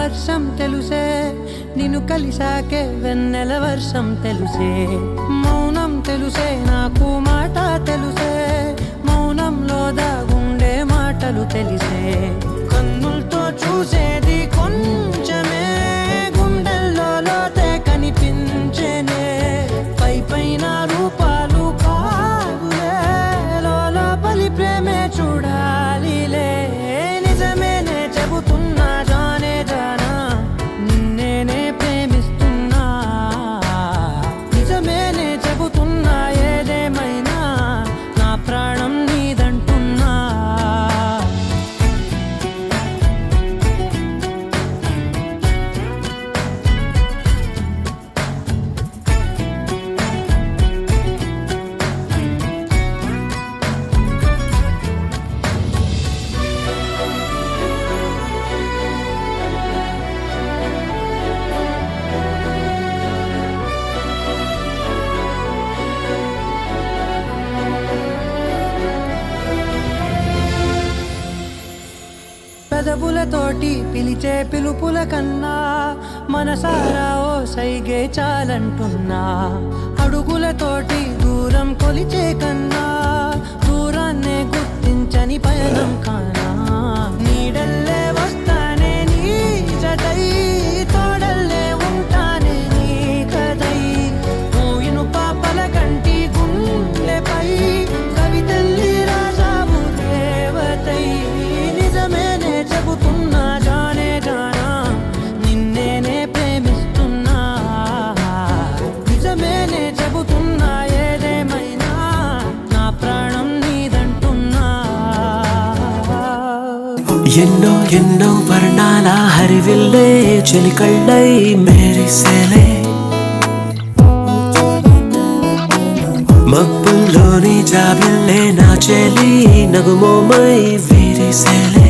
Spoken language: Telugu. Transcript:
వర్షం తెలుసే నిన్ను కలిసాకే వెన్నెల వర్షం తెలుసే మౌనం తెలుసే నాకు మాట తెలుసే మౌనంలో దాగుండే మాటలు తెలిసే కన్నులతో చూసేది కొంచెమే గుండెల్లో లోతే కనిపించేనే పై పైన రూపాలు కాదులే లోపలి ప్రేమే చూడాలిలే నిజమేనే చెబుతున్నా జానే జానా నిన్నేనే ప్రేమిస్తున్నా నిజమేనే చెబుతున్నా ఏదేమైనా నా ప్రాణం నీదంటున్నా పెదవులతోటి పిలిచే పిలుపుల కన్నా మనసారా ఓ సైగే చాలంటున్నా అడుగులతోటి దూరం కొలిచే కన్నా దూరాన్నే గుర్తించని పయనం కానా నీడల్లే వస్తానే నీ జతై తోడల్లే ఉంటానే నీ కదై మూయిను పాపల కంటి గుండెపై కవితల్లి రాజావు దేవతై నిజమేనే చెబుతున్నా జానే జానా నిన్నేనే ప్రేమిస్తున్నా నిజమేనే చెబుతున్నా ఏదేమైనా నా ప్రాణం నీదంటున్నా ఎన్నో ఎన్నో వర్ణాల హరివిల్లే చెలికళ్ళై మెరిసేలే మబ్బుల్లోని జాబిల్లే నా చెలి నగుమోమై విరిసేలే